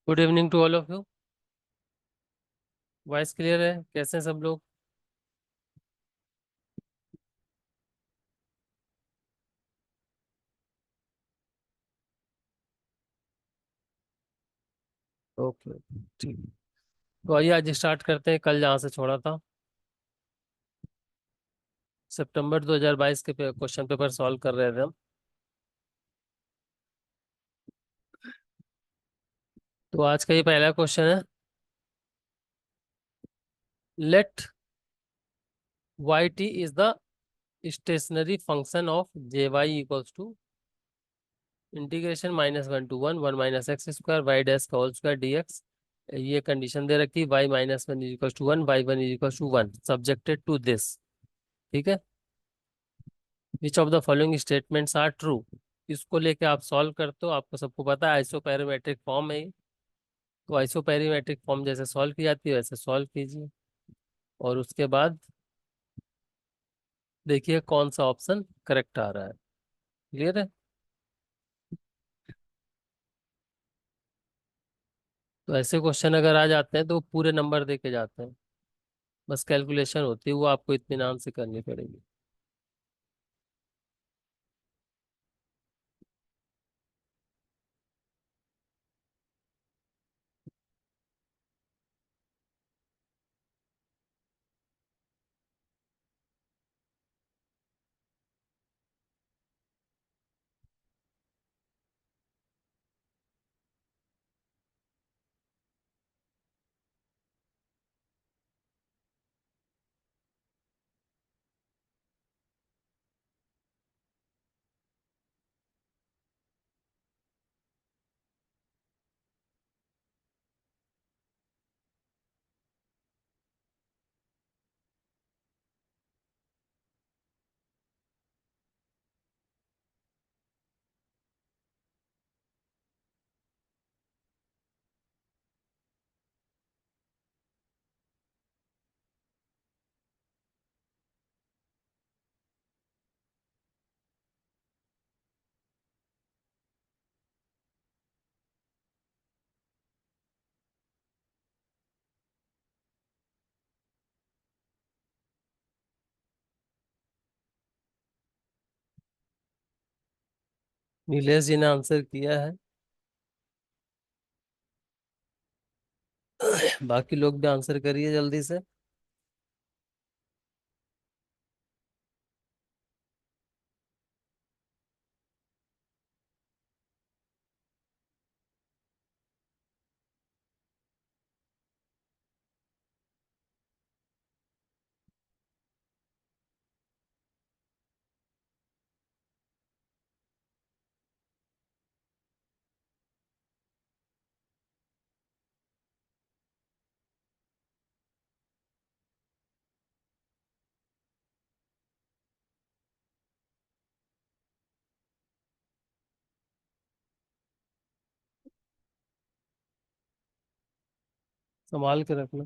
Good evening to all of you. Voice clear है? कैसे हैं सब लोग? ओके, ठीक। तो आइए आज स्टार्ट करते हैं कल जहाँ से छोड़ा था। सितंबर 2022 के क्वेश्चन पेपर सॉल्व कर रहे थे हम। तो आज का ये पहला क्वेश्चन है। Let Y T is the stationary function of J Y equals to integration -1 to 1 1 - x² Y dash का होल स्क्वायर डी एक्स। ये कंडीशन दे रखी, y - 1 = 1 y 1 = 1 subjected to this. ठीक है। Which of the following statements are true. इसको लेके आप solve करते हो, आपको सबको पता है आइसोपैरामेट्रिक फॉर्म है ये। तो आइसोपैरामेट्रिक फॉर्म जैसे सॉल्व की जाती है वैसे सॉल्व कीजिए, और उसके बाद देखिए कौन सा ऑप्शन करेक्ट आ रहा है। क्लियर है? तो ऐसे क्वेश्चन अगर आ जाते हैं तो पूरे नंबर दे के जाते हैं। बस कैलकुलेशन होती है, वो आपको इत्मीनान से करनी पड़ेगी। नीलेश जी ने आंसर किया है। बाकी लोग भी आंसर करिए जल्दी से। संभाल के रखना।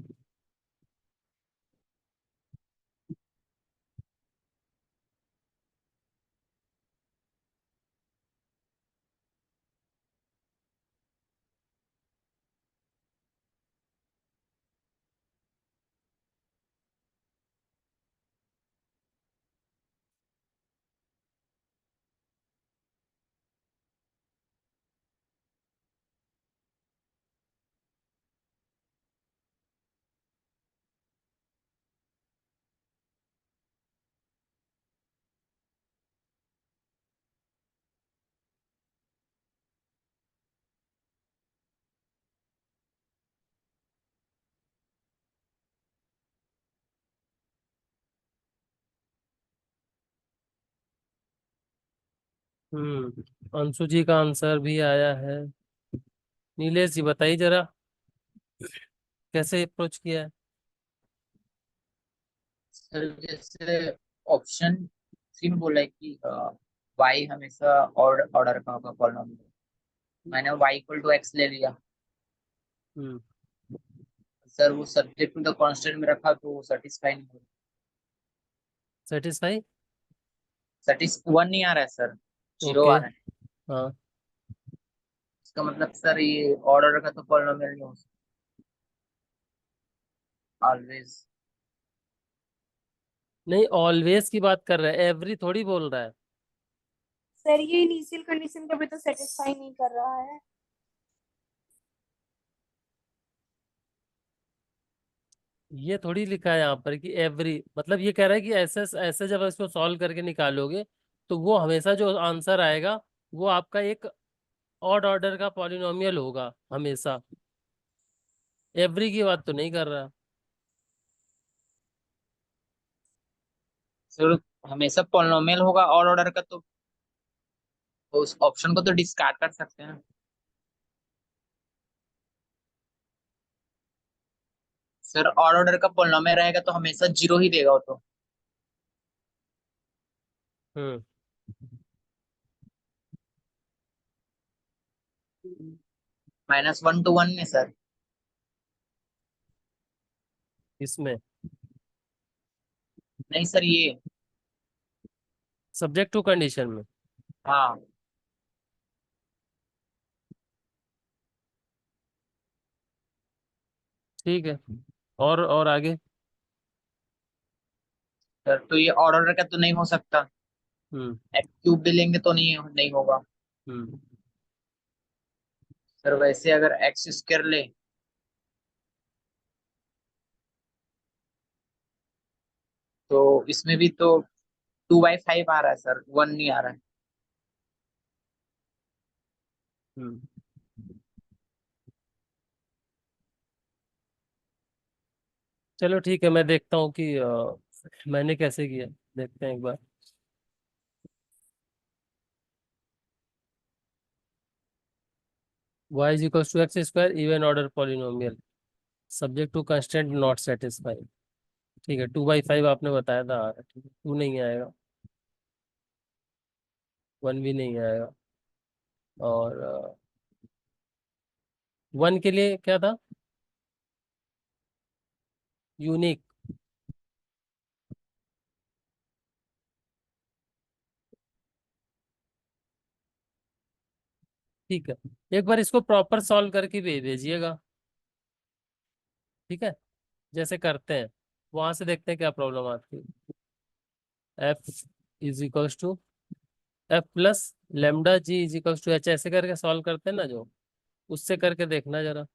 अंशु जी का आंसर भी आया है। नीलेश जी बताइए जरा, कैसे अप्रोच किया है? सर जैसे ऑप्शन सी में बोला है कि वाई हमेशा ऑर्डर का होगा कॉलम में। मैंने y = x ले लिया। हम्म। सर वो सब्जेक्ट टू द कांस्टेंट में रखा तो सेटिस्फाई नहीं हो सेटिस्फाई। सेटिस 1 नहीं आ रहा है सर, 0 ओके। आ रहा है। हाँ। इसका मतलब सर ये ऑर्डर का तो पॉलिनोमियल नहीं हो सकता ऑलवेज। नहीं, ऑलवेज की बात कर रहा है, एवरी थोड़ी बोल रहा है। सर ये इनिशियल कंडीशन कभी तो सेटिस्फाई नहीं कर रहा है। ये थोड़ी लिखा है यहाँ पर कि एवरी, मतलब ये कह रहा है कि ऐसे ऐसे जब इसको सॉल्व करके निकालोगे तो वो हमेशा जो आंसर आएगा वो आपका एक ऑड ऑर्डर का पॉलिनोमियल होगा हमेशा। एवरी की बात तो नहीं कर रहा। सर हमेशा पॉलिनोमियल होगा और ऑर्डर का तो उस ऑप्शन को तो डिस्कार्ड कर सकते हैं। सर और ऑर्डर का पॉलिनोमियल रहेगा तो हमेशा जीरो ही देगा वो तो। हम्म। -1 to 1 में सर। इसमें नहीं सर ये। सब्जेक्ट टू कंडीशन में। हाँ ठीक है। और आगे। सर तो ये और ऑर्डर का तो नहीं हो सकता। हम्म। एक्स क्यूब भी लेंगे तो नहीं नहीं होगा। हम्म। सर वैसे अगर एक्स स्क्वायर ले तो इसमें भी तो 2/5 आ रहा है सर, 1 नहीं आ रहा है। हम्म। चलो ठीक है, मैं देखता हूँ कि मैंने कैसे किया। देखते हैं एक बार। y is equal to X square even order polynomial subject to constant not satisfy. ठीक है, 2/5 आपने बताया था आ रहा है, ठीक है, 2 नहीं आएगा, 1 भी नहीं आएगा। और 1 के लिए क्या था? यूनिक। ठीक है, एक बार इसको प्रॉपर सॉल्व करके भेजिएगा। ठीक है, जैसे करते हैं वहां से देखते हैं क्या प्रॉब्लम आती है। F is equals to F plus lambda G is equals to H, ऐसे करके सॉल्व करते हैं ना जो, उससे करके देखना जरा।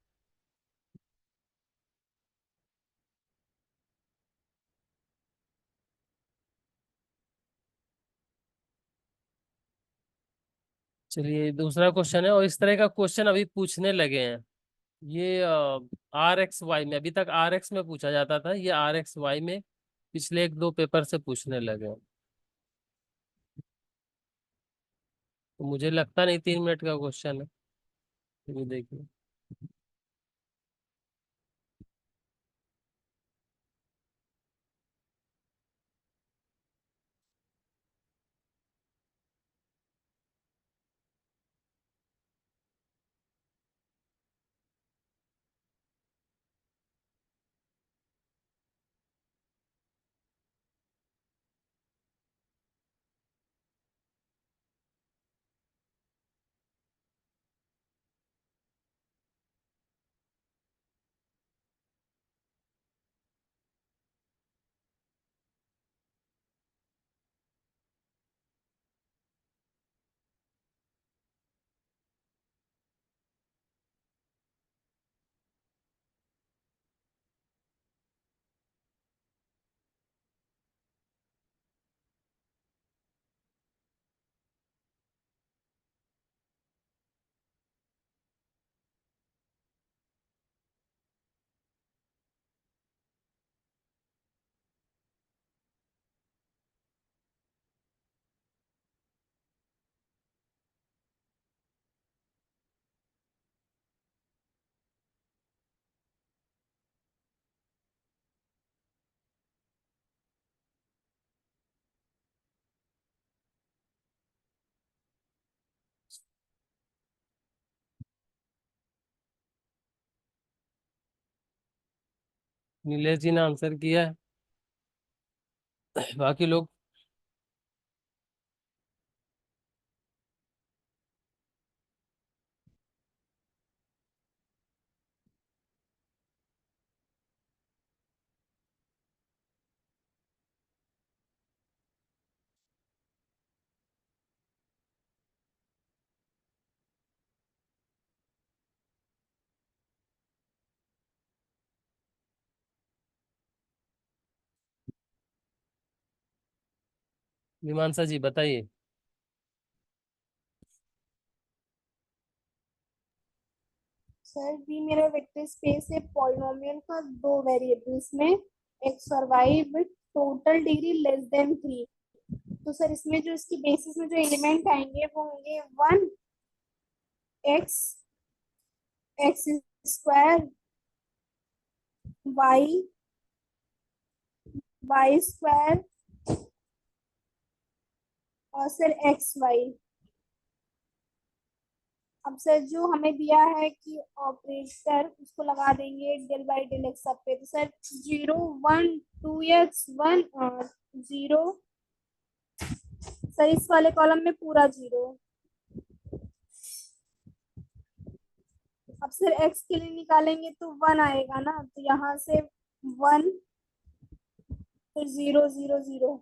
चलिए दूसरा क्वेश्चन है, और इस तरह का क्वेश्चन अभी पूछने लगे हैं। ये RXY में, अभी तक RX में पूछा जाता था, ये RXY में पिछले 1-2 पेपर से पूछने लगे हैं। तो मुझे लगता नहीं 3 मिनट का क्वेश्चन है। ये देखिए। नीलेश जी ने आंसर किया है। बाकी लोग। मीमांसा जी बताइए। सर भी मेरा वेक्टर स्पेस है पॉलिनोमियल का, दो वेरिएबल्स में एक्स और Y with total degree less than 3। तो सर इसमें जो इसकी बेसिस में जो एलिमेंट आएंगे वो होंगे 1 X, X square, Y, Y square और सर एक्स वाई। अब सर जो हमें दिया है कि ऑपरेटर उसको लगा देंगे डेल बाई डेल एक्स सब पे, तो सर 0 1 2 x 1 और 0। सर इस वाले कॉलम में पूरा 0। अब सर एक्स के लिए निकालेंगे तो 1 आएगा ना, तो यहाँ से 1 फिर 0 0 0।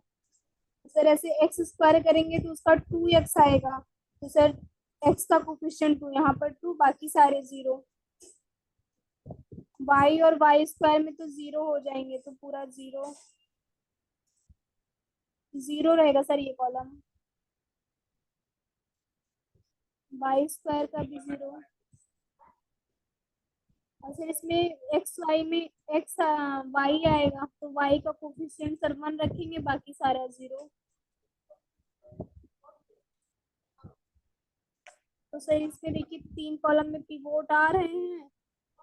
सर ऐसे एक्स स्क्वायर करेंगे तो उसका 2x आएगा, तो सर एक्स का कोफिशिएंट 2, यहाँ पर 2, बाकी सारे 0। वाई और वाई स्क्वायर में तो 0 हो जाएंगे, तो पूरा 0 0 रहेगा सर ये कॉलम। वाई स्क्वायर का भी 0। और सर इसमें एक्स वाई में एक्स वाई आएगा, तो वाई का कोफिशिएंट सर 1 रखेंगे, बाकी सारा 0। तो सर इसमें देखिए 3 कॉलम में पिवोट आ रहे हैं,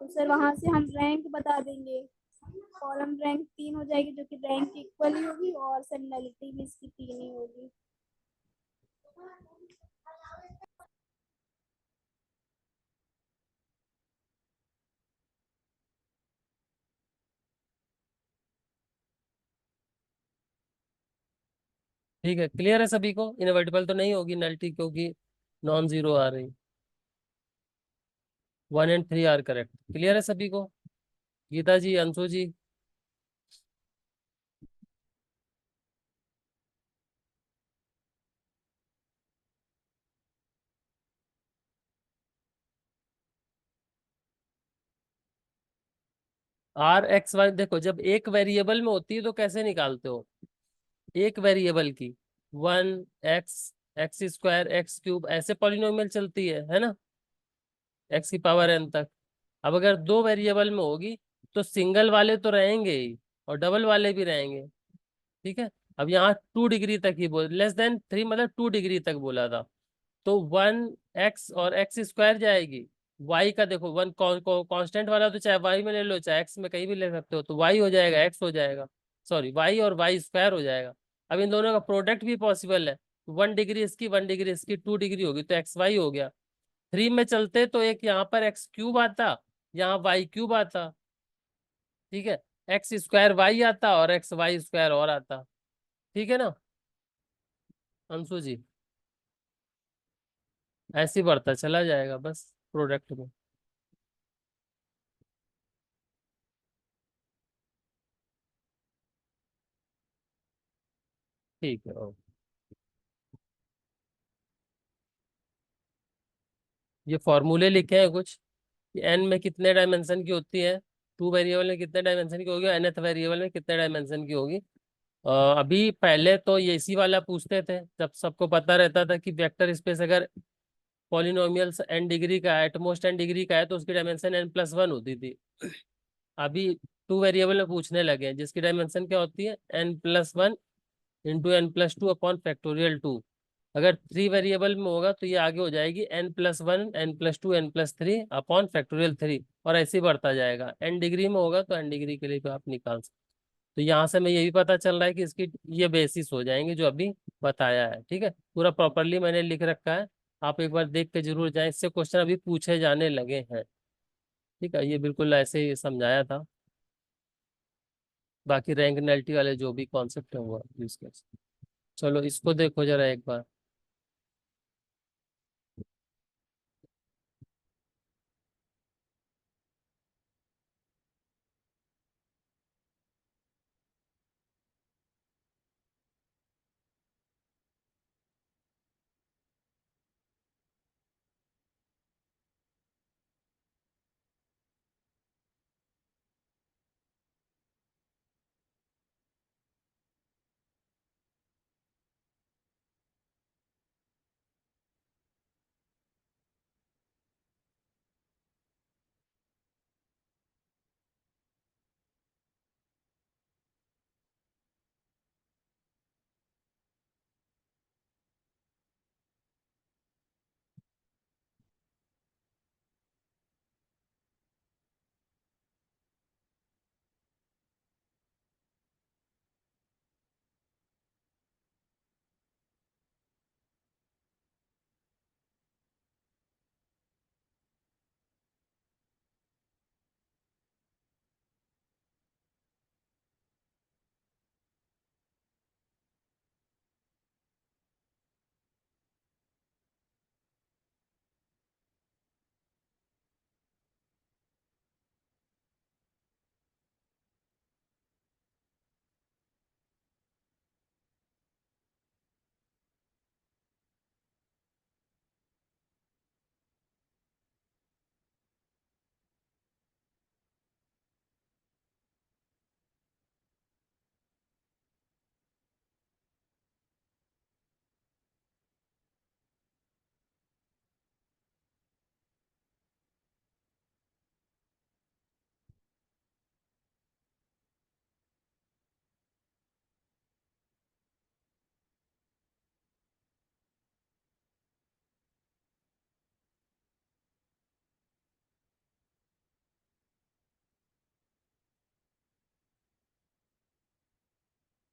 तो सर वहां से हम रैंक बता देंगे। कॉलम रैंक 3 हो जाएगी, जो कि रैंक इक्वल ही होगी, और सर नलिटी भी इसकी 3 ही होगी। ठीक है, क्लियर है सभी को। इनवर्टिबल तो नहीं होगी नल्टी, क्योंकि नॉन जीरो आ रही। 1 and 3 आर करेक्ट। क्लियर है सभी को। गीता जी, अंशु जी। आर एक्स वाई देखो, जब एक वेरिएबल में होती है तो कैसे निकालते हो? एक वेरिएबल की 1 X, X square, x cube, ऐसे पॉलिनोमियल चलती है ना, एक्स की पावर एन तक। अब अगर दो वेरिएबल में होगी तो सिंगल वाले तो रहेंगे ही और डबल वाले भी रहेंगे। ठीक है। अब यहाँ 2 डिग्री तक ही बोल, लेस देन 3 मतलब 2 डिग्री तक बोला था। तो 1 एक्स और एक्स स्क्वायर जाएगी। वाई का देखो, वन कांस्टेंट वाला तो चाहे वाई में ले लो चाहे एक्स में कहीं भी ले सकते हो, तो वाई हो जाएगा, एक्स हो जाएगा, सॉरी वाई और वाई स्क्वायर हो जाएगा। अब इन दोनों का प्रोडक्ट भी पॉसिबल है। 1 डिग्री इसकी, 1 डिग्री इसकी, 2 डिग्री होगी तो एक्स वाई हो गया। 3 में चलते तो एक यहाँ पर एक्स क्यूब आता, यहाँ वाई क्यूब आता। ठीक है। एक्स स्क्वायर वाई आता और एक्स वाई स्क्वायर और आता। ठीक है ना अंशु जी? ऐसे ही बढ़ता चला जाएगा बस प्रोडक्ट में। ठीक है, ओके। ये फॉर्मूले लिखे हैं कुछ कि एन में कितने डायमेंशन की होती है, 2 वेरिएबल में कितने डायमेंशन की होगी, एनथ वेरिएबल में कितने डायमेंशन की होगी। अभी पहले तो ये इसी वाला पूछते थे, जब सबको पता रहता था कि वेक्टर स्पेस अगर पॉलिनोमियल्स एन डिग्री का है, एटमोस्ट एन डिग्री का है, तो उसकी डायमेंशन n+1 होती थी। अभी 2 वेरिएबल में पूछने लगे हैं जिसकी डायमेंशन क्या होती है, n+1 into n+2 upon factorial 2। अगर 3 वेरिएबल में होगा तो ये आगे हो जाएगी n+1 n+2 n+3 upon factorial 3, और ऐसे ही बढ़ता जाएगा। n डिग्री में होगा तो n डिग्री के लिए भी आप निकाल सकते। तो यहाँ से हमें ये भी पता चल रहा है कि इसकी ये बेसिस हो जाएंगे जो अभी बताया है। ठीक है, पूरा प्रॉपरली मैंने लिख रखा है, आप एक बार देख के जरूर जाएं, इससे क्वेश्चन अभी पूछे जाने लगे हैं। ठीक है, ये बिल्कुल ऐसे ही समझाया था। बाकी रैंक नल्टी वाले जो भी कॉन्सेप्ट है वो यूज कर सकते। चलो इसको देखो जरा एक बार।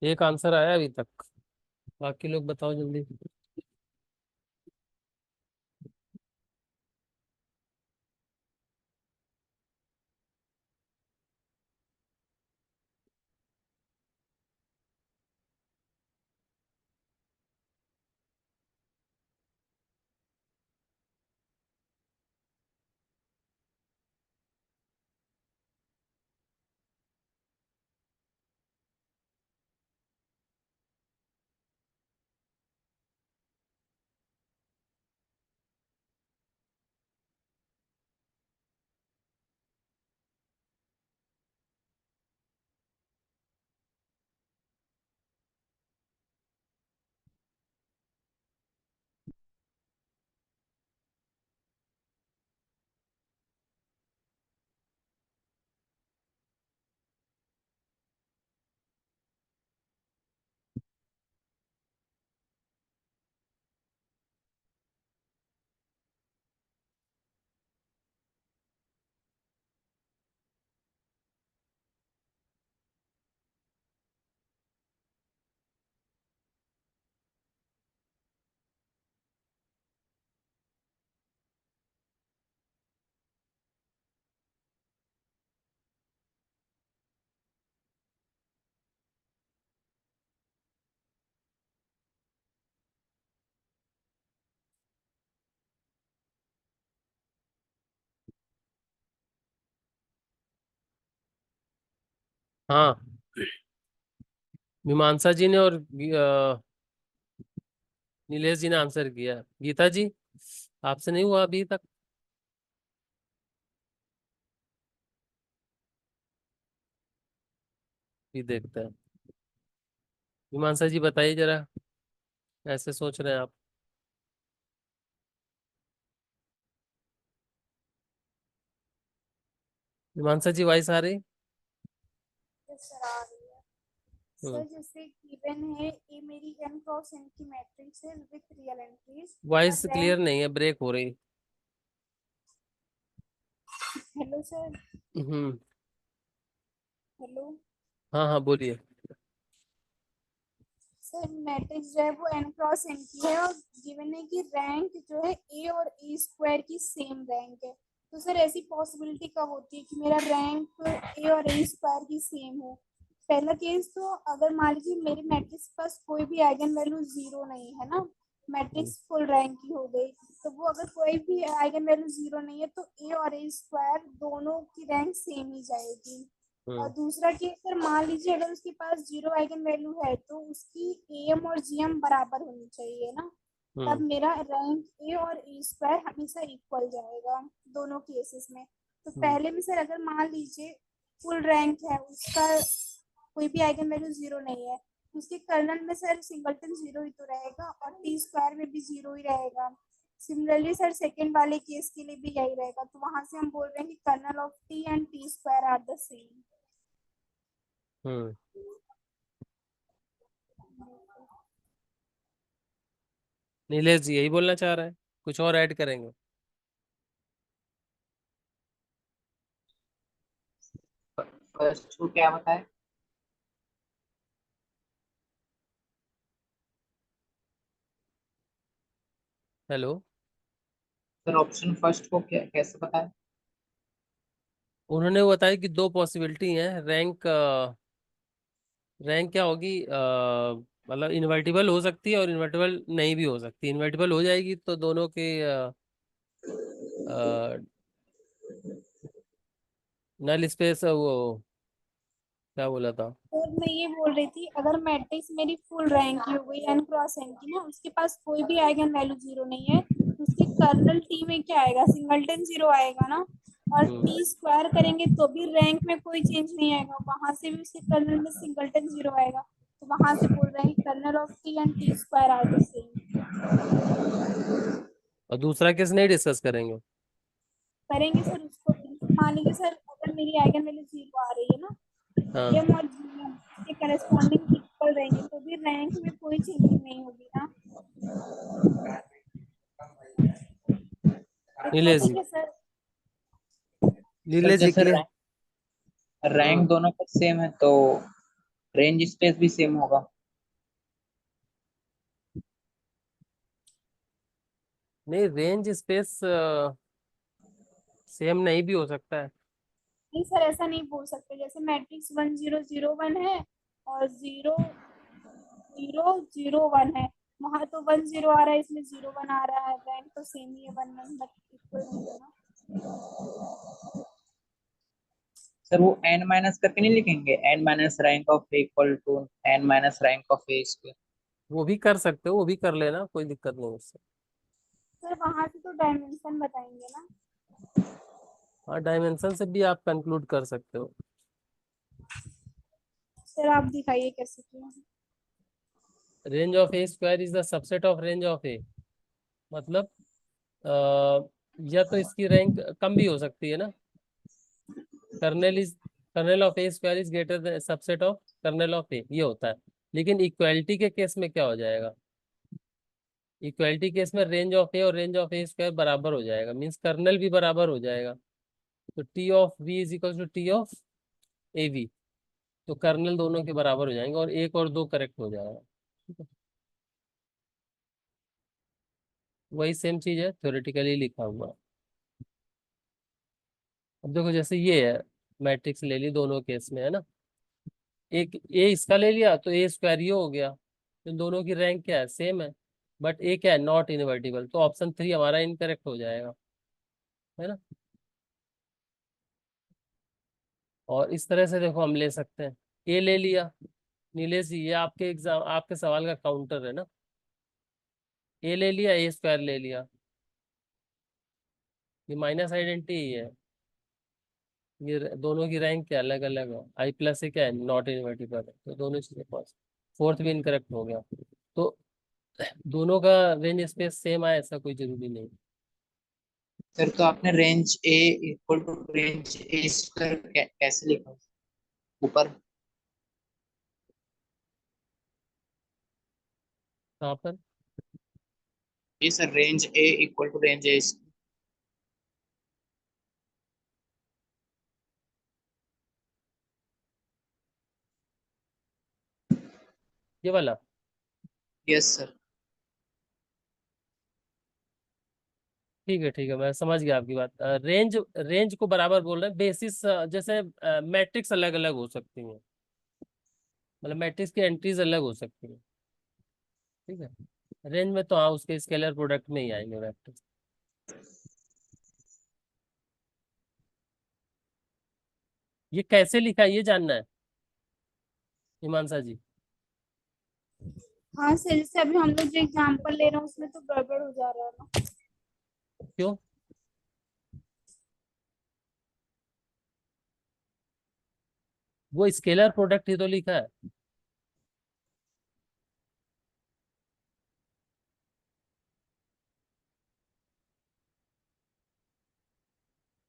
एक आंसर आया अभी तक, बाकी लोग बताओ जल्दी। हाँ, मीमांसा जी ने और नीलेश जी ने आंसर किया। गीता जी, आपसे नहीं हुआ अभी तक? ये देखते हैं। मीमांसा जी बताइए जरा, ऐसे सोच रहे हैं आप? मीमांसा जी वॉइस आ रही? सर आ रही है। हम्म। सर जैसे गिवन है ए मेरी n क्रॉस n की मैट्रिक्स है विथ रियल एंट्रीज, मेरा वॉइस क्लियर रैंक। नहीं है, ब्रेक हो रही। Hello sir. हम्म। हेलो हाँ हाँ, बोलिए। सर, मैट्रिक्स जो है वो n क्रॉस n की है और गिवन है कि रैंक जो है a और a स्क्वायर की सेम रैंक है। तो सर ऐसी पॉसिबिलिटी कब होती है कि मेरा रैंक a और a स्क्वायर की सेम हो? पहला केस तो अगर मान लीजिए मेरे मैट्रिक्स के पास कोई भी आइगन वैल्यू जीरो नहीं है ना, हम्म। मैट्रिक्स फुल रैंक की हो गई, तो वो अगर कोई भी आइगन वैल्यू जीरो नहीं है तो a और a स्क्वायर दोनों की रैंक सेम ही जाएगी। और हम्म। दूसरा केस सर, मान लीजिए अगर उसके पास जीरो आइगन वैल्यू है तो उसकी एम और जीएम बराबर होनी चाहिए ना, तब हम्म। मेरा रैंक ए और ए स्क्वायर हमेशा इक्वल जाएगा दोनों केसेस में। तो हम्म। पहले में सर अगर मान लीजिए फुल रैंक है उसका, कोई भी आइगन वैल्यू जीरो नहीं है, उसके कर्नल में सर सिंगलटन जीरो ही तो रहेगा और टी स्क्वायर में भी जीरो ही रहेगा। सिमिलरली सर सेकेंड वाले केस के लिए भी यही रहेगा, तो वहां से हम बोल रहे हैं कि kernel of T and T square are the same. हम्म। नीलेश जी यही बोलना चाह रहे हैं, कुछ और ऐड करेंगे? फर्स्ट को क्या बताए? हेलो। सर ऑप्शन फर्स्ट को क्या कैसे बताए? उन्होंने बताया कि दो पॉसिबिलिटी हैं। रैंक रैंक क्या होगी, मतलब इन्वर्टिबल हो सकती है और इन्वर्टिबल नहीं भी हो सकती। इन्वर्टिबल हो जाएगी तो दोनों के नल स्पेस, वो क्या बोला था? और मैं ये बोल रही थी अगर मैट्रिक्स मेरी फुल रैंक की हो गई एन क्रॉस एन की ना, उसके पास कोई भी आइगन वैल्यू जीरो नहीं है, तो उसके कर्नल टी में क्या आएगा, सिंगलटन जीरो आएगा ना। और हम्म। टी स्क्वायर करेंगे तो भी रैंक में कोई चेंज नहीं आएगा, वहां से भी उसके कर्नल में सिंगलटन जीरो आएगा। तो वहां से बोल रहे हैं कि kernel of T and T square are the same. और दूसरा केस नहीं डिस्कस करेंगे? करेंगे सर उसको भी। मान लीजिए सर अगर मेरी आइगन वैल्यू जीरो आ रही है ना, हाँ। एम और जीएम के करस्पॉन्डिंग इक्वल रहेंगे तो भी रैंक में कोई चेंजिंग नहीं होगी ना। इतना नीलेश ठीक जी, है सर। सर नीलेश जी जैसे क्लियर? रैंक हाँ। दोनों का सेम है तो रेंज स्पेस भी सेम होगा। नहीं, रेंज स्पेस सेम नहीं भी हो सकता है। नहीं सर, ऐसा नहीं बोल सकते। जैसे मैट्रिक्स 1001 है और 0001 है, वहां तो 10 आ रहा है, इसमें 01 आ रहा है, रैंक तो सेम ही है, 1 1, बट इक्वल नहीं है ना। सर वो n माइनस करके नहीं लिखेंगे, n minus rank of A equal to n minus rank of A square. वो भी कर सकते हो, वो भी कर लेना, कोई दिक्कत नहीं उससे। सर वहां से तो डायमेंशन बताएंगे ना। हाँ, डायमेंशन से भी आप कंक्लूड कर सकते हो। सर आप दिखाइए कैसे किया है। Range of A square is the subset of range of A. मतलब या तो इसकी रैंक कम भी हो सकती है ना। Kernel is kernel of A square is greater than subset of kernel of A, ये होता है। लेकिन इक्वालिटी के केस में क्या हो जाएगा? इक्वालिटी केस में रेंज ऑफ ए और रेंज ऑफ ए स्क्वायर बराबर हो जाएगा, मीन्स कर्नेल भी बराबर हो जाएगा। तो T of V is equal to T of A V. तो कर्नेल दोनों के बराबर हो जाएंगे और एक और दो करेक्ट हो जाएगा। ठीक है? वही सेम चीज है, थ्योरेटिकली लिखा हुआ। अब देखो, जैसे ये है, मैट्रिक्स ले ली दोनों केस में, है ना। एक ए इसका ले लिया तो ए स्क्वायर ये हो गया। तो दोनों की रैंक क्या है? सेम है। बट ए क्या है? Not invertible. तो ऑप्शन 3 हमारा इनकरेक्ट हो जाएगा, है ना। और इस तरह से देखो हम ले सकते हैं। ए ले लिया। नीलेश जी, ये आपके एग्जाम, आपके सवाल का काउंटर है ना। ए ले लिया, ए स्क्वायर ले लिया। ये माइनस आइडेंटिटी ही है। ये दोनों की रैंक क्या अलग अलग है। आई प्लस से क्या है? नॉट इनवर्टिबल है, तो दोनों चीजें पास। फोर्थ भी इनकरेक्ट हो गया। तो दोनों का रेंज स्पेस सेम आए ऐसा कोई जरूरी नहीं। सर तो आपने range A equal to range A square कैसे लिखा ऊपर? कहाँ पर? ये sir range A equal to range A. ये वाला? Yes sir. ठीक है, ठीक है, मैं समझ गया आपकी बात। रेंज रेंज को बराबर बोल रहे हैं, बेसिस जैसे मैट्रिक्स अलग अलग हो सकती हैं। मतलब मैट्रिक्स की एंट्रीज अलग हो सकती हैं। ठीक है। रेंज में तो हाँ, उसके स्केलर प्रोडक्ट में ही आएंगे वेक्टर। ये कैसे लिखा है ये जानना है हिमांशा जी? हाँ सर, जैसे अभी हम लोग जो एग्जाम्पल ले रहे हैं उसमें तो गड़बड़ हो जा रहा है ना। क्यों? वो स्केलर प्रोडक्ट ही तो लिखा है।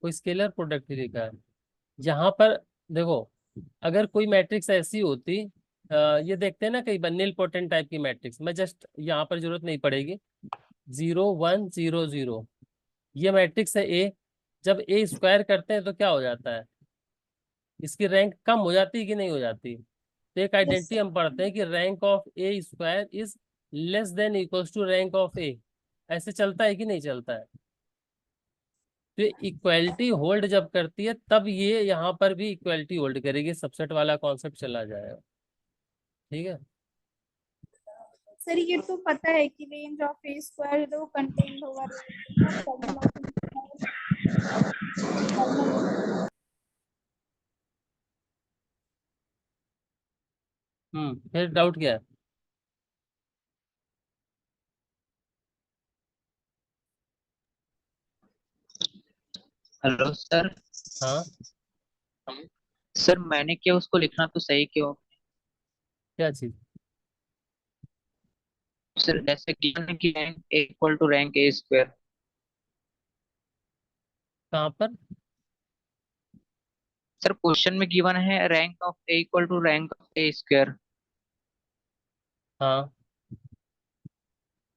वो स्केलर प्रोडक्ट ही लिखा है। यहाँ पर देखो, अगर कोई मैट्रिक्स ऐसी होती, ये देखते हैं ना कई बार नील पोटेंट टाइप की मैट्रिक्स, मैं जस्ट यहाँ पर जरूरत नहीं पड़ेगी। 0 1 0 0, ये मैट्रिक्स है ए। जब ए स्क्वायर करते हैं तो क्या हो जाता है? इसकी रैंक कम हो जाती है कि नहीं हो जाती? तो एक यस आइडेंटिटी सर। हम पढ़ते हैं कि rank of A square is less than equals to rank of A. ऐसे चलता है कि नहीं चलता है? तो इक्वालिटी होल्ड जब करती है तब ये यहाँ पर भी इक्वालिटी होल्ड करेगी, सबसेट वाला कॉन्सेप्ट चला जाएगा। ठीक है। सर ये तो पता है कि रेंज ऑफ ए स्क्वायर तो कंटेन्ड होगा range of kernel of A square. फिर डाउट क्या है? Hello sir. हाँ, सर मैंने क्या उसको लिखना तो सही क्यों? क्या चीज? सर जैसे गिवन है कि rank A equal to rank A square. कहाँ पर? सर क्वेश्चन में गिवन है rank of A equal to rank of A square. हाँ,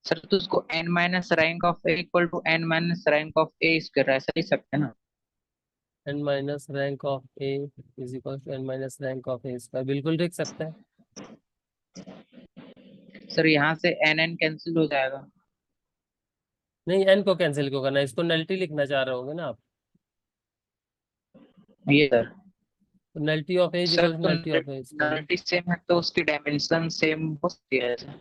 सर तो उसको n minus rank of A equal to n minus rank of A square ऐसा लिख सकते हैं ना? n minus rank of A is equal to n minus rank of A square, बिल्कुल लिख सकते हैं। सर यहाँ से एन एन कैंसिल हो जाएगा। नहीं, n को कैंसिल क्यों करना है, इसको नल्टी लिखना चाह रहे होंगे ना आप। ये सर। तो nullity of A is sir equal to तो nullity of A square. Nullity same है तो उसकी डायमेंशन सेम हो सकती है सर।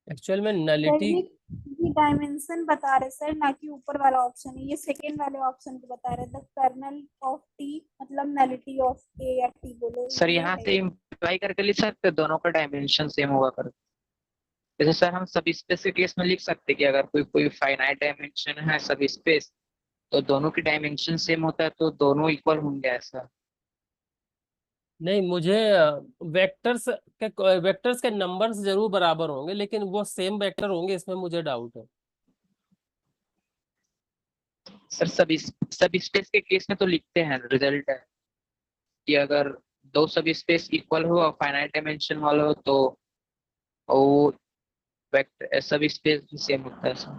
एक्चुअल में सर नलिटी, ये डायमेंशन बता रहे सर, ना कि ऊपर वाला ऑप्शन है, ये सेकेंड वाले ऑप्शन को बता रहे, द कर्नल ऑफ टी मतलब नलिटी ऑफ ए या टी बोलो, सर ये यहाँ है से ये। इम्प्लाई करके लिख सकते हैं दोनों का डायमेंशन सेम होगा कर। जैसे सर हम सब स्पेस के केस में लिख सकते हैं कि अगर कोई कोई फाइनाइट डायमेंशन है सब स्पेस, तो दोनों की डायमेंशन सेम होता है तो दोनों इक्वल होंगे ऐसा। नहीं मुझे वेक्टर्स के नंबर्स जरूर बराबर होंगे, लेकिन वो सेम वेक्टर होंगे इसमें मुझे डाउट है। सर सब स्पेस के केस में तो लिखते हैं रिजल्ट है कि अगर दो सब स्पेस इक्वल हो और फाइनाइट डायमेंशन वाला हो तो वो वेक्टर सब स्पेस भी सेम होता है सर।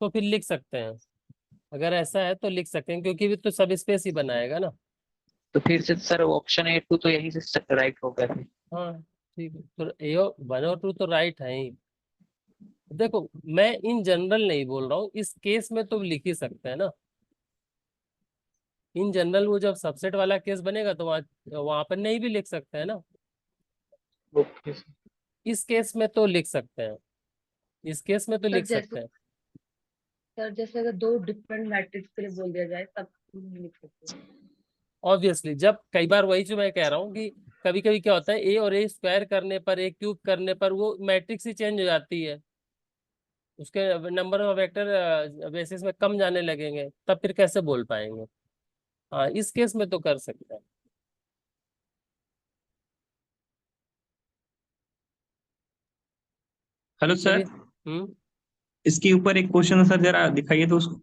तो फिर लिख सकते हैं, अगर ऐसा है तो लिख सकते हैं, क्योंकि भी तो सब स्पेस ही बनाएगा ना। तो फिर से सर ऑप्शन ए टू तो यही से राइट हो गया फिर। हाँ ठीक है, तो ए और 1 और 2 तो राइट है ही। देखो, मैं इन जनरल नहीं बोल रहा हूँ, इस केस में तो लिख ही सकते हैं ना। इन जनरल वो जब सबसेट वाला केस बनेगा तो वहां वहां पर नहीं भी लिख सकते हैं ना। Okay sir. इस केस में तो लिख सकते हैं, इस केस में तो सर लिख जैसे सकते हैं। सर जैसे अगर दो डिफरेंट मैट्रिक्स के लिए बोल दिया जाए तब नहीं लिख सकते। ऑब्वियसली, जब कई बार वही जो मैं कह रहा हूँ कि कभी कभी क्या होता है, ए और ए स्क्वायर करने पर, ए क्यूब करने पर वो मैट्रिक्स ही चेंज हो जाती है, उसके नंबर ऑफ वेक्टर बेसिस में कम जाने लगेंगे, तब फिर कैसे बोल पाएंगे। हाँ, इस केस में तो कर सकते हैं। Hello sir. चलिए। इसके ऊपर एक क्वेश्चन है सर, जरा दिखाइए तो उसको।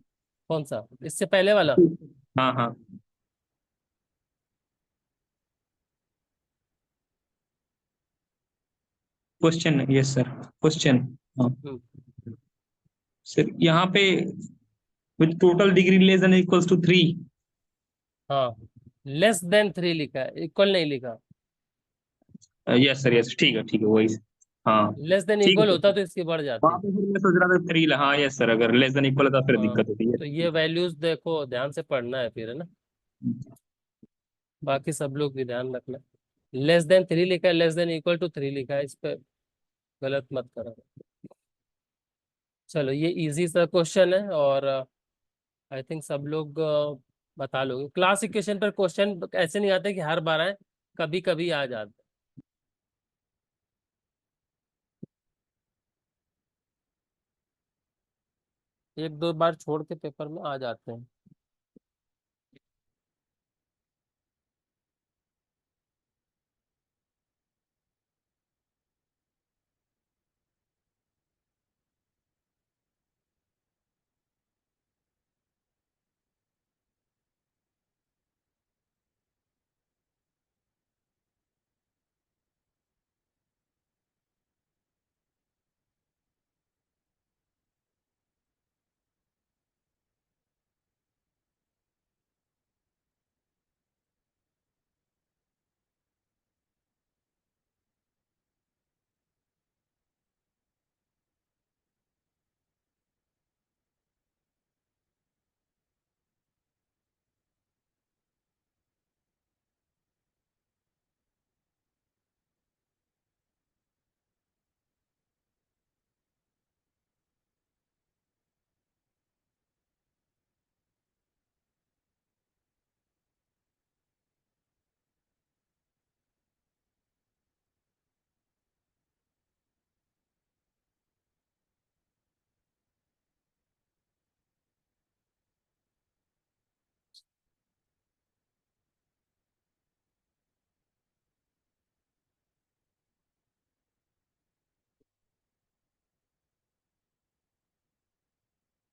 कौन सा, इससे पहले वाला? हाँ हाँ। Question, yes sir, question. हाँ हम्म, सर, यहाँ पे with total degree less than equals to 3। हाँ, लेस देन 3 लिखा है, इक्वल नहीं लिखा। यस सर, यस, ठीक है वही। हाँ लेस देन ठीक है इक्वल होता सर। तो इसकी बढ़ वहाँ जाती। पे फिर मैं सोच रहा था 3। हाँ यस सर, अगर लेस देन इक्वल था फिर हाँ, दिक्कत होती है। तो ये वैल्यूज देखो, ध्यान से पढ़ना है फिर, है ना। बाकी सब लोग भी ध्यान रखना। लेस देन 3 लिखा है, लेस देन इक्वल टू 3 लिखा है, इस पे गलत मत करो। चलो, ये इजी सा क्वेश्चन है, और आई थिंक सब लोग बता लोगे। क्लास इक्वेशन पर क्वेश्चन ऐसे नहीं आते कि हर बार आए, कभी कभी आ जाते हैं, एक दो बार छोड़ के पेपर में आ जाते हैं।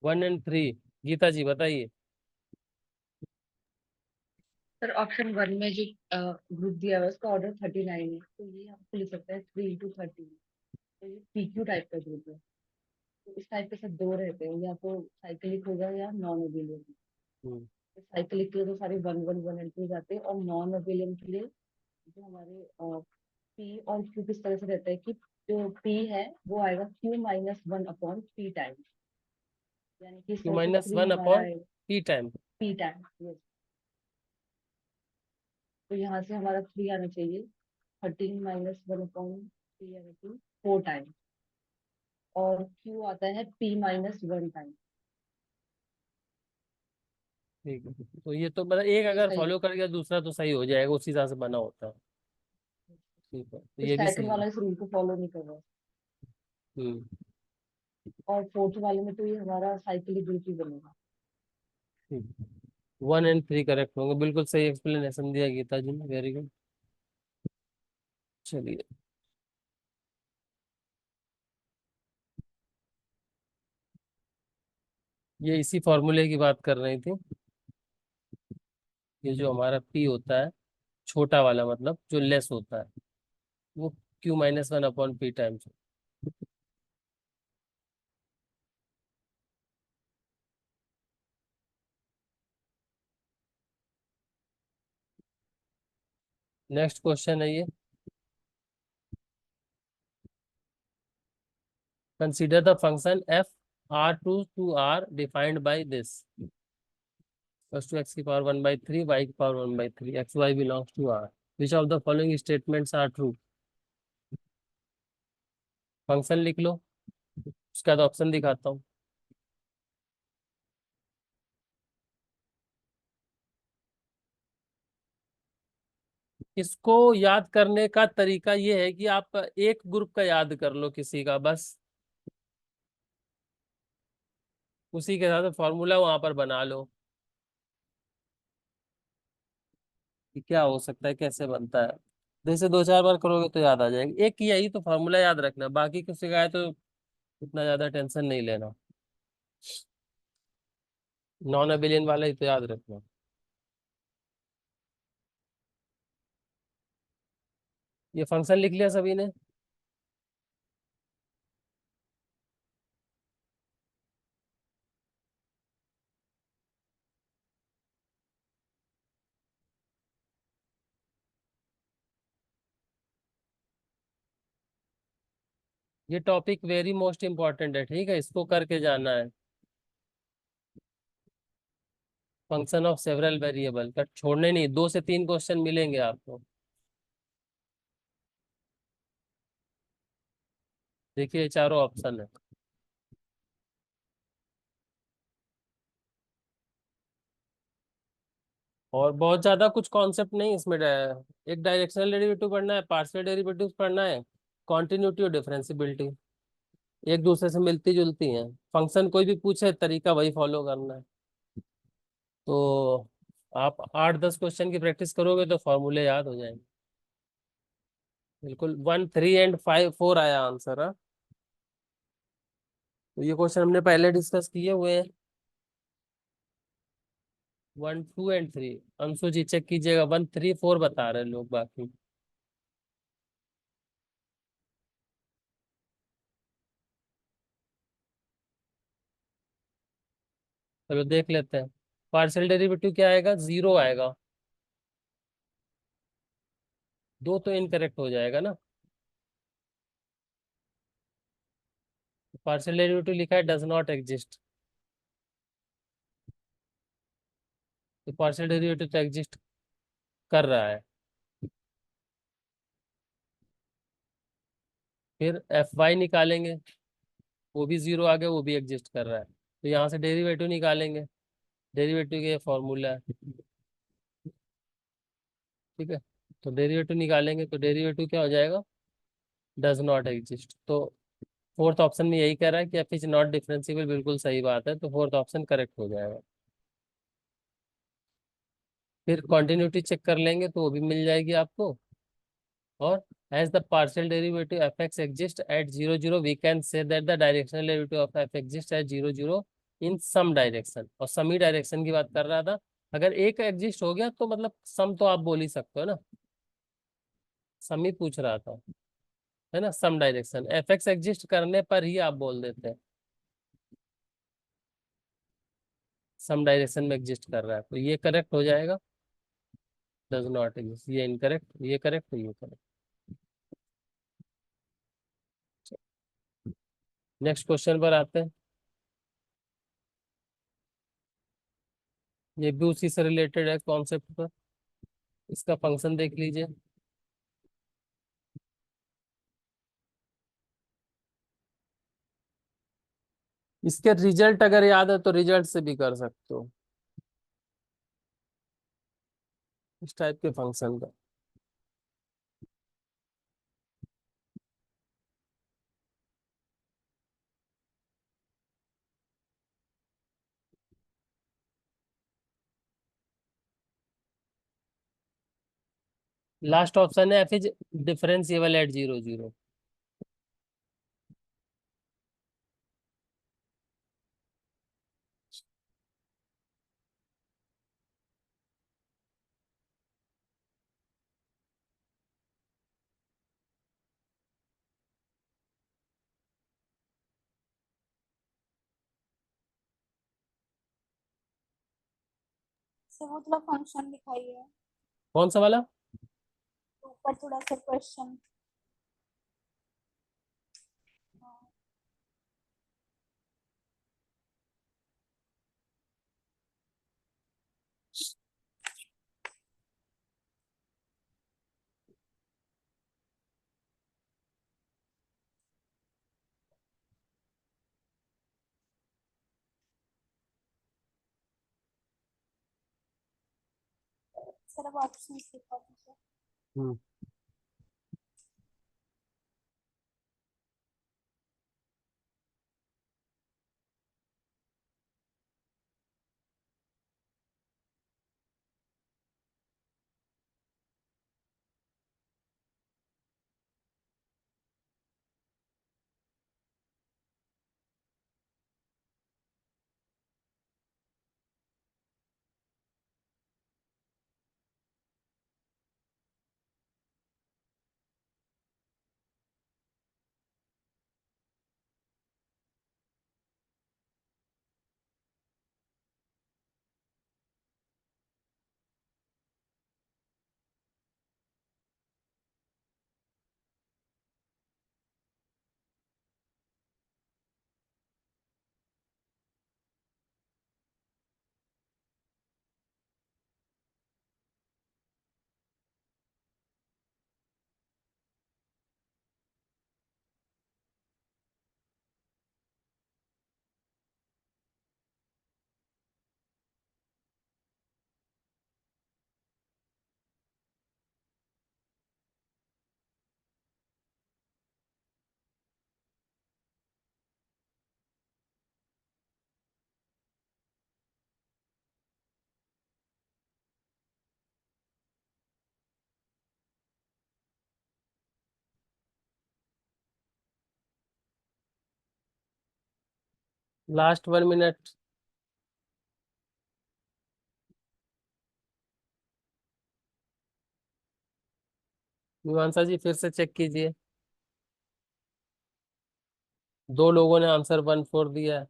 वन एंड थ्री, गीता जी बताइए। सर ऑप्शन वन में जो ग्रुप दिया हुआ है उसका ऑर्डर 39 है, तो ये आपको लिख सकते हैं 3 into 30। तो ये PQ टाइप का ग्रुप है, तो इस टाइप के सब दो रहते हैं, या तो साइक्लिक होगा या नॉन अबेलियन। हम्म, साइक्लिक के लिए तो सारे 1 1 1 एंट्रीज आते हैं, और नॉन अबेलियन के लिए जो हमारे पी और क्यू किस तरह से रहता है कि जो पी है वो आएगा Q-1/P टाइम्स, यानी कि इस क्यू तरह से माइनस 3 वन हमारा upon P time. P times. Yes, तो यहाँ से हमारा 3 आना चाहिए, 13 - 1/P यानी कि 4 टाइम्स, और Q आता है P-1 टाइम। ठीक है, तो ये तो मतलब एक ये अगर सही है। फॉलो कर गया दूसरा तो सही हो जाएगा, उसी हिसाब से बना होता है। ठीक है, तो तो ये भी सेकंड सही है। वाला इस रूल को फॉलो नहीं कर रहा है, हम्म। और फोर्थ वाले में तो ये हमारा साइक्लिक ग्रुप ही बनेगा। 1 और 3 करेक्ट होंगे, बिल्कुल सही एक्सप्लेनेशन दिया गीता जी ने, वेरी गुड। चलिए, ये इसी फॉर्मूले की बात कर रही थी। ये जो हमारा पी होता है छोटा वाला, मतलब जो लेस होता है, वो Q-1/P टाइम्स। नेक्स्ट क्वेश्चन है ये, consider the function f R to R defined by this, plus two X की पावर 1/3 y की power 1/3 X Y belongs to R, which of the following statements are true. Function लिख लो, उसके बाद option दिखाता हूँ। इसको याद करने का तरीका ये है कि आप एक ग्रुप का याद कर लो किसी का, बस उसी के साथ फॉर्मूला वहां पर बना लो कि क्या हो सकता है, कैसे बनता है। जैसे 2 4 बार करोगे तो याद आ जाएगा। एक यही तो फॉर्मूला याद रखना, बाकी किसी का है तो इतना ज्यादा टेंशन नहीं लेना। नॉन अबिलियन वाला ही तो याद रखना। ये फंक्शन लिख लिया सभी ने। ये टॉपिक वेरी मोस्ट इंपॉर्टेंट है, ठीक है, इसको करके जाना है। फंक्शन ऑफ सेवरल वेरिएबल का छोड़ने नहीं, 2 से 3 क्वेश्चन मिलेंगे आपको। देखिए ये चारों ऑप्शन है, और बहुत ज्यादा कुछ कॉन्सेप्ट नहीं इसमें। एक डायरेक्शनल डेरिवेटिव पढ़ना है, पार्शियल डेरिवेटिव पढ़ना है, कॉन्टिन्यूटी और डिफरेंशिबिलिटी एक दूसरे से मिलती जुलती हैं। फंक्शन कोई भी पूछे तरीका वही फॉलो करना है। तो आप 8 10 क्वेश्चन की प्रैक्टिस करोगे तो फॉर्मूले याद हो जाएंगे। बिल्कुल 1 3 एंड 5 4 आया आंसर। हाँ, तो ये क्वेश्चन हमने पहले डिस्कस किए हुए हैं। 1 2 एंड 3, अंशु जी चेक कीजिएगा, 1 3 4 बता रहे हैं लोग बाकी। चलो देख लेते हैं। पार्शियल डेरिवेटिव क्या आएगा, 0 आएगा। दो तो इनकरेक्ट हो जाएगा ना। पार्शियल डेरिवेटिव लिखा है डज नॉट एग्जिस्ट, तो पार्शियल डेरिवेटिव तो एग्जिस्ट कर रहा है। फिर एफ वाई निकालेंगे, वो भी 0 आ गया, वो भी एग्जिस्ट कर रहा है। तो यहाँ से डेरिवेटिव निकालेंगे, डेरिवेटिव के फॉर्मूला है। ठीक है, तो डेरिवेटिव निकालेंगे तो डेरिवेटिव क्या हो जाएगा, डज नॉट एग्जिस्ट। तो फोर्थ ऑप्शन में यही कह रहा है कि एफ इज नॉट डिफरेंशिएबल, बिल्कुल सही बात है, तो फोर्थ ऑप्शन करेक्ट हो जाएगा। फिर कॉन्टिन्यूटी चेक कर लेंगे तो वो भी मिल जाएगी आपको। और as the partial derivative fx exists at 0 0, we can say that the directional derivative of f exists at 0 0 in some direction। और सम ही डायरेक्शन की बात कर रहा था। अगर एक एग्जिस्ट हो गया तो मतलब सम तो आप बोल ही सकते हो ना, सम ही पूछ रहा था, है ना, सम डायरेक्शन। एफ एक्स एग्जिस्ट करने पर ही आप बोल देते हैं। सम डायरेक्शन में एग्जिस्ट कर रहा है, तो ये करेक्ट हो जाएगा। डज नॉट एग्जिस्ट, ये इनकरेक्ट, ये करेक्ट, ये करेक्ट। नेक्स्ट क्वेश्चन पर आते हैं। ये भी उसी से रिलेटेड है कॉन्सेप्ट पर। इसका फंक्शन देख लीजिए। इसके रिजल्ट अगर याद है तो रिजल्ट से भी कर सकते हो, इस टाइप के फंक्शन का। लास्ट ऑप्शन है F is differentiable eight 0, 0। Sir वो थोड़ा फंक्शन दिखाइए, कौन सा वाला? ऊपर थोड़ा सा क्वेश्चन। सर अब ऑप्शन दिखा दीजिए। हम्म लास्ट 1 मिनट। मीमांसा जी फिर से चेक कीजिए। दो लोगों ने आंसर 1 4 दिया है।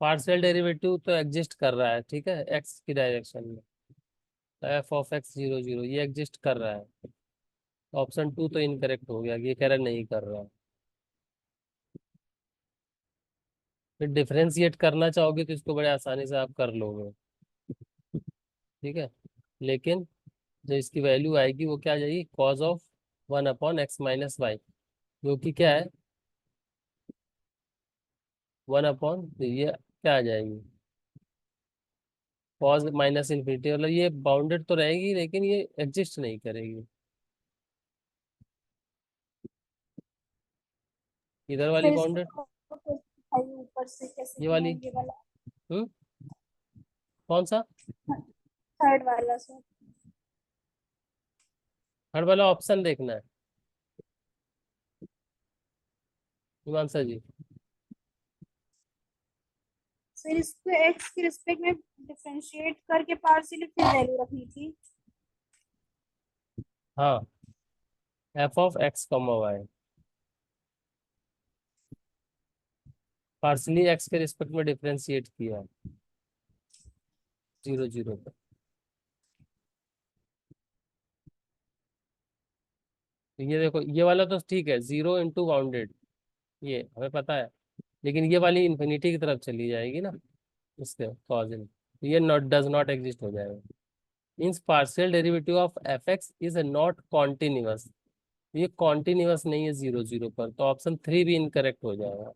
पार्शियल डेरिवेटिव तो एग्जिस्ट कर रहा है, ठीक है, एक्स की डायरेक्शन में। f(x) 0, 0 ये एग्जिस्ट कर रहा है। ऑप्शन 2 तो इनकरेक्ट हो गया, ये कह रहा नहीं कर रहा। फिर डिफरेंशिएट करना चाहोगे तो इसको बड़े आसानी से आप कर लोगे, ठीक है। लेकिन जो इसकी वैल्यू आएगी वो क्या आ जाएगी, cos(1/x - y), जो कि क्या है, 1 ये क्या आ जाएगी, cos -∞, मतलब ये बाउंडेड तो रहेगी लेकिन ये एग्जिस्ट नहीं करेगी। इधर वाली फिर बाउंडेड, इसको दिखाइए ऊपर से कैसे ये किया वाली। है, ये वाला हम्म कौन सा? थर्ड वाला सर। हर वाला ऑप्शन देखना है हिमांशा जी। सर इसको एक्स के रिस्पेक्ट में डिफरेंशिएट करके पार्शियली फिर वैल्यू रखनी थी। हाँ, F of X comma Y partially X के रिस्पेक्ट में डिफरेंशिएट किया 0 0 पर। तो ये देखो, ये वाला तो ठीक है, 0 × बाउंडेड, ये हमें पता है, लेकिन ये वाली इन्फिनिटी की तरफ चली जाएगी ना इसके कॉजन, तो ये नॉट डज नॉट एग्जिस्ट हो जाएगा। Means partial derivative of F x is not continuous, ये कॉन्टिन्यूअस नहीं है 0 0 पर, तो ऑप्शन 3 भी इनकरेक्ट हो जाएगा।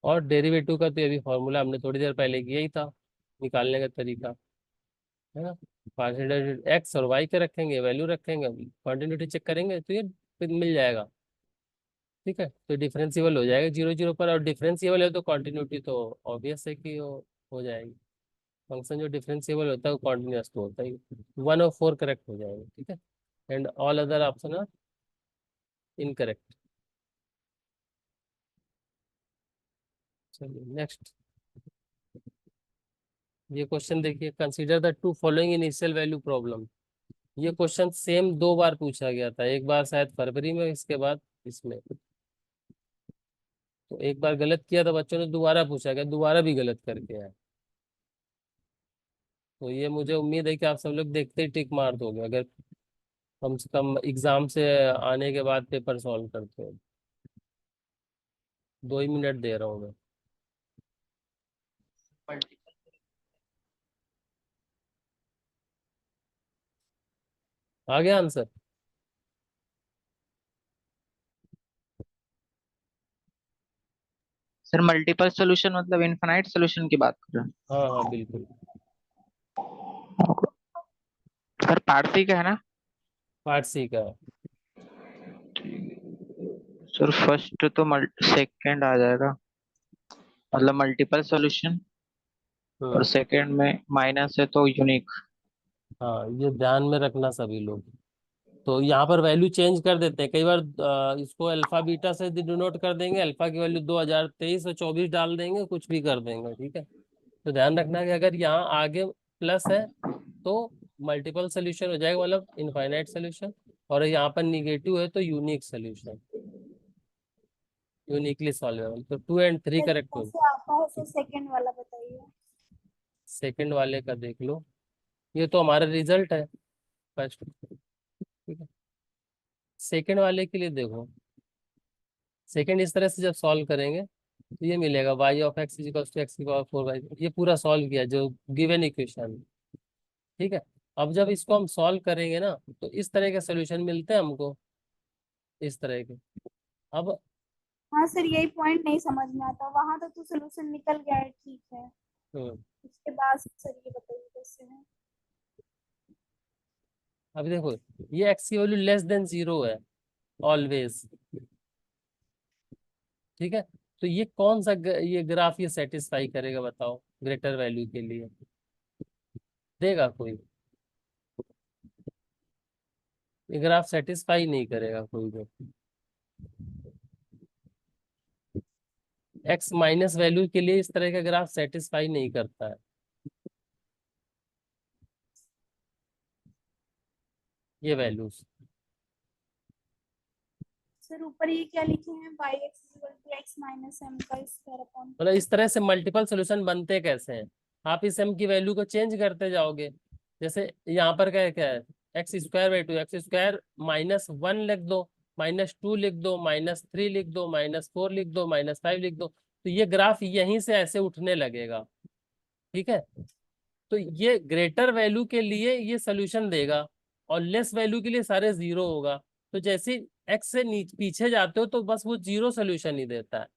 और डेरिवेटिव का तो ये भी फॉर्मूला हमने थोड़ी देर पहले किया ही था, निकालने का तरीका है ना। पार्शियल डेरिवेटिव एक्स और वाई के रखेंगे, वैल्यू रखेंगे, कॉन्टिन्यूटी चेक करेंगे तो ये फिर मिल जाएगा। ठीक है, तो डिफरेंशिएबल हो जाएगा 0 0 पर, और डिफरेंशिएबल है तो कॉन्टिन्यूटी तो ऑब्वियस है कि वो हो जाएगी। फंक्शन जो डिफरेंशिएबल होता है वो कॉन्टिन्यूअस तो होता ही, 1 और 4 करेक्ट हो जाएगा। ठीक है, and all other option are incorrect. चलिए नेक्स्ट, ये क्वेश्चन देखिए, consider the two following initial value problem. ये क्वेश्चन सेम 2 बार पूछा गया था, एक बार शायद फरवरी में, इसके बाद इसमें। तो एक बार गलत किया था बच्चों ने, दोबारा पूछा गया, दोबारा भी गलत करके आए। तो ये मुझे उम्मीद है कि आप सब लोग देखते ही टिक मार दोगे, अगर कम से कम एग्जाम से आने के बाद पेपर सॉल्व करते हो। 2 ही मिनट दे रहा हूँ मैं। आ गया आंसर? सर मल्टीपल सोल्यूशन मतलब इनफाइनाइट सोल्यूशन की बात कर रहे हाँ हाँ बिल्कुल, हैं? सर पारसी का है ना? पार्ट सी का है। सर फर्स्ट तो सेकंड आ जाएगा, मतलब मल्टीपल सॉल्यूशन, और हम्म, सेकंड में माइनस है तो यूनिक। हाँ ये ध्यान में रखना सभी लोग। तो यहाँ पर वैल्यू चेंज कर देते हैं कई बार, इसको अल्फा बीटा से डिनोट कर देंगे, अल्फा की वैल्यू 2023 और 24 डाल देंगे, कुछ भी कर देंगे। ठीक है, तो ध्यान रखना कि अगर यहाँ आगे प्लस है तो मल्टीपल सोल्यूशन हो जाएगा, मतलब इनफाइनाइट सोल्यूशन, और यहाँ पर निगेटिव है तो यूनिक सोल्यूशन, यूनिकली सॉल्वेबल। तो 2 और 3 सर करेक्ट हो। कैसे आता है, सर सेकंड वाला बताइए। सेकंड वाले का देख लो, ये तो हमारा रिजल्ट है फर्स्ट। ठीक है, सेकंड वाले के लिए देखो, सेकंड इस तरह से जब सॉल्व करेंगे तो ये मिलेगा y ऑफ x is equal to X की पावर 4 ये पूरा सॉल्व किया जो गिवन इक्वेशन। ठीक है, अब जब इसको हम सॉल्व करेंगे ना तो इस तरह के सोल्यूशन मिलते हैं हमको, इस तरह के। अब हाँ सर, यही पॉइंट नहीं समझ में आता, वहां तक तो सोल्यूशन निकल गया है, ठीक है। हम्म, उसके बाद सर ये बताइए कैसे है। अब देखो, ये x की वैल्यू लेस देन 0 है ऑलवेज। ठीक है, तो ये कौन सा ये ग्राफ ये सेटिस्फाई करेगा बताओ, ग्रेटर वैल्यू के लिए देगा कोई? ये ग्राफ सेटिस्फाई नहीं करेगा कोई भी, एक्स माइनस वैल्यू के लिए इस तरह का ग्राफ सेटिस्फाई नहीं करता है ये वैल्यूज। सर ऊपर ये क्या लिखे हैं, y x equal to x minus m का स्क्वायर अपॉन। मतलब इस तरह से मल्टीपल सोल्यूशन बनते कैसे हैं? आप इस m की वैल्यू को चेंज करते जाओगे, जैसे यहाँ पर क्या क्या है, x² 2 x² -1 लिख दो, -2 लिख दो, -3 लिख दो, -4 लिख दो, -5 लिख दो, तो ये ग्राफ यहीं से ऐसे उठने लगेगा। ठीक है, तो ये ग्रेटर वैल्यू के लिए ये सोल्यूशन देगा, और लेस वैल्यू के लिए सारे 0 होगा। तो जैसे एक्स से पीछे जाते हो तो बस वो 0 सोल्यूशन ही देता है,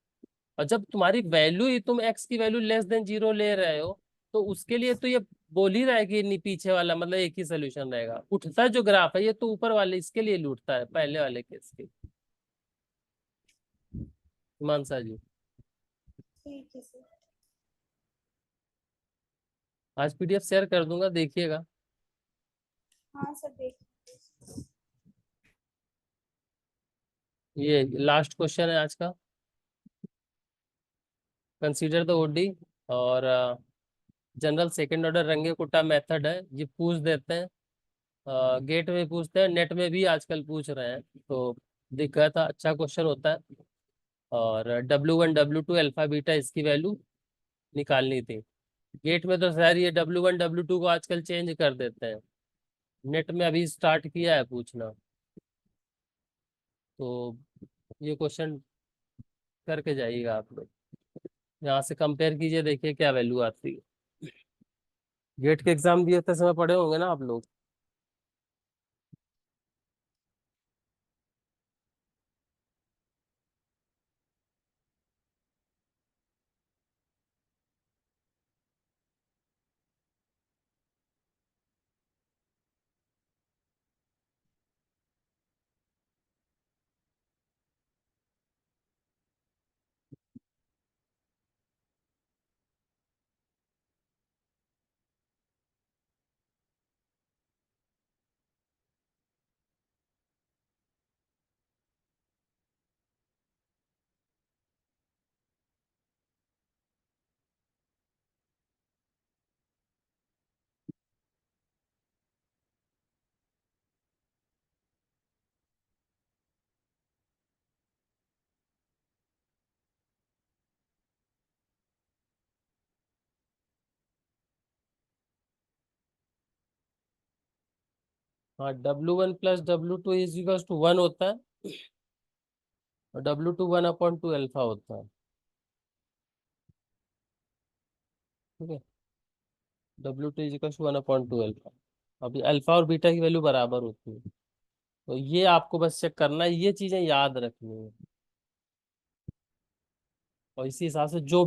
और जब तुम्हारी वैल्यू ही तुम एक्स की वैल्यू लेस देन 0 ले रहे हो तो उसके लिए तो ये बोल ही रहा है कि पीछे वाला मतलब एक ही सोल्यूशन रहेगा। उठता जो ग्राफ है ये तो ऊपर वाले इसके लिए लूटता है, पहले वाले केस के। मानसा जी, ठीक है सर। आज पीडीएफ शेयर कर दूंगा, देखिएगा। हाँ सर देख। ये लास्ट क्वेश्चन है आज का। कंसीडर द ओडी और जनरल सेकंड ऑर्डर रंगे कुटा मेथड है, ये पूछ देते हैं। गेट में पूछते हैं, नेट में भी आजकल पूछ रहे हैं, तो दिक्कत है, अच्छा क्वेश्चन होता है। और W1 W2 अल्फा बीटा इसकी वैल्यू निकालनी थी। गेट में तो सर ये W1 W2 को आजकल चेंज कर देते हैं, नेट में अभी स्टार्ट किया है पूछना। तो ये क्वेश्चन करके जाइएगा आप लोग, यहाँ से कंपेयर कीजिए, देखिए क्या वैल्यू आती है। गेट के एग्जाम दिए थे समय पढ़े होंगे ना आप लोग। हाँ, W1 + W2 = 1 होता है, और W2 1/2 अल्फा होता है। ठीक है, W2 = 1/2 अल्फा। अभी अल्फा और बीटा की वैल्यू बराबर होती है, तो ये आपको बस चेक करना है, ये चीजें याद रखनी है। और इसी हिसाब से जो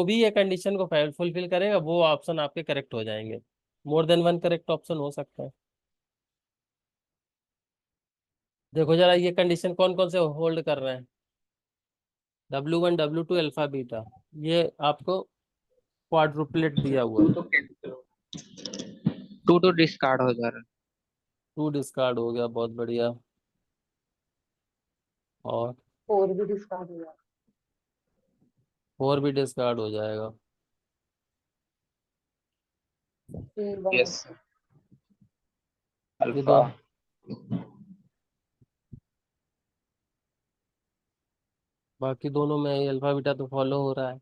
भी ये कंडीशन को फुलफिल करेगा वो ऑप्शन आपके करेक्ट हो जाएंगे। More than one correct option हो सकता है। देखो जरा ये कंडीशन कौन कौन से होल्ड कर रहे हैं। W1 W2 अल्फा बीटा, ये आपको क्वाड्रुपलेट दिया हुआ है। टू तो डिस्कार्ड हो जा रहा है। 2 डिस्कार्ड हो गया, बहुत बढ़िया। और 4 भी डिस्कार्ड हुआ। 4 भी डिस्कार्ड हो जाएगा। फिर 1 यस होता है। ये अल्फा। दो, बाकी दोनों में अल्फा बीटा तो फॉलो हो रहा है।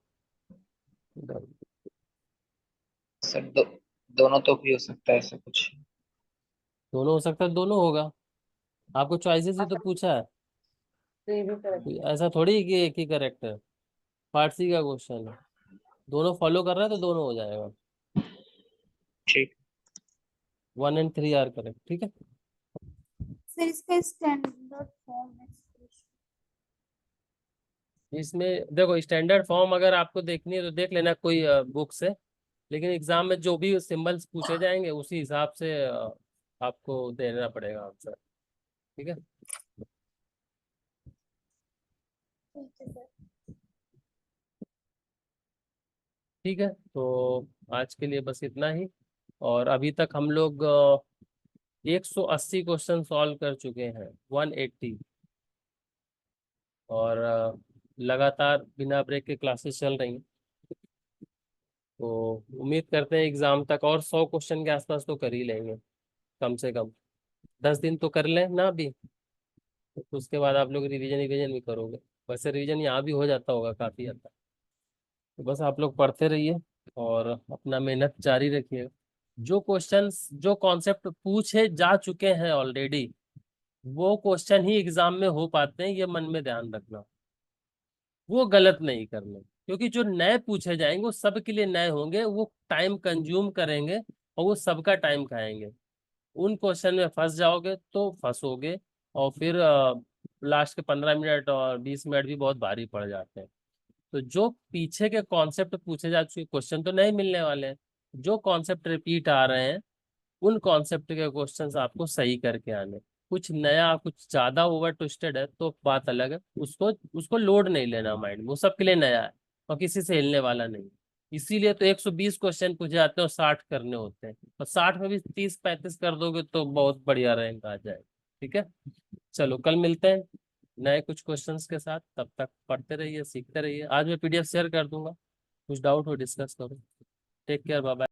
सर दोनों तो भी हो सकता है ऐसा कुछ। दोनों हो सकता है, दोनों होगा। आपको चॉइसेस ही तो अच्छा, पूछा है, 3 भी करेक्ट कोई है। ऐसा थोड़ी कि एक ही करेक्ट है। पार्ट सी का क्वेश्चन है, दोनों फॉलो कर रहा है तो दोनों हो जाएगा। ठीक। 1 और 3 आर करेक्ट, ठीक है। सर इसका स्टैंडर्ड फॉर्म एक्सप्रेशन। इसमें देखो स्टैंडर्ड फॉर्म अगर आपको देखनी है तो देख लेना कोई बुक से, लेकिन एग्जाम में जो भी सिंबल्स पूछे जाएंगे उसी हिसाब से आपको देना पड़ेगा आंसर। ठीक है। ठीक है सर। ठीक है, तो आज के लिए बस इतना ही। और अभी तक हम लोग 180 क्वेश्चन सॉल्व कर चुके हैं, 180। और लगातार बिना ब्रेक के क्लासेस चल रही हैं, तो उम्मीद करते हैं एग्जाम तक और 100 क्वेश्चन के आसपास तो कर ही लेंगे, कम से कम 10 दिन तो कर लें ना अभी। तो उसके बाद आप लोग रिवीजन रिवीजन भी करोगे, वैसे रिवीजन यहाँ भी हो जाता होगा काफ़ी हद तक। तो बस आप लोग पढ़ते रहिए और अपना मेहनत जारी रखिए। जो क्वेश्चंस जो कॉन्सेप्ट पूछे जा चुके हैं ऑलरेडी, वो क्वेश्चन ही एग्जाम में हो पाते हैं, ये मन में ध्यान रखना। वो गलत नहीं करने, क्योंकि जो नए पूछे जाएंगे वो सबके लिए नए होंगे, वो टाइम कंज्यूम करेंगे और वो सबका टाइम खाएंगे। उन क्वेश्चन में फंस जाओगे तो फंसोगे, और फिर लास्ट के 15 मिनट और 20 मिनट भी बहुत भारी पड़ जाते हैं। तो जो पीछे के कॉन्सेप्ट पूछे जा चुके क्वेश्चन तो नहीं मिलने वाले हैं, जो कॉन्सेप्ट रिपीट आ रहे हैं उन कॉन्सेप्ट के क्वेश्चंस आपको सही करके आने। कुछ नया कुछ ज्यादा ओवर ट्विस्टेड है तो बात अलग है, उसको उसको लोड नहीं लेना माइंड में, वो सबके लिए नया है और किसी से हिलने वाला नहीं। इसीलिए तो 120 क्वेश्चन पूछे जाते हैं और 60 करने होते हैं, और 60 में भी 30-35 कर दोगे तो बहुत बढ़िया रैंक आ जाए। ठीक है, चलो कल मिलते हैं नए कुछ क्वेश्चंस के साथ, तब तक पढ़ते रहिए, सीखते रहिए। आज मैं PDF शेयर कर दूंगा, कुछ डाउट हो डिस्कस करो। Take care, bye bye.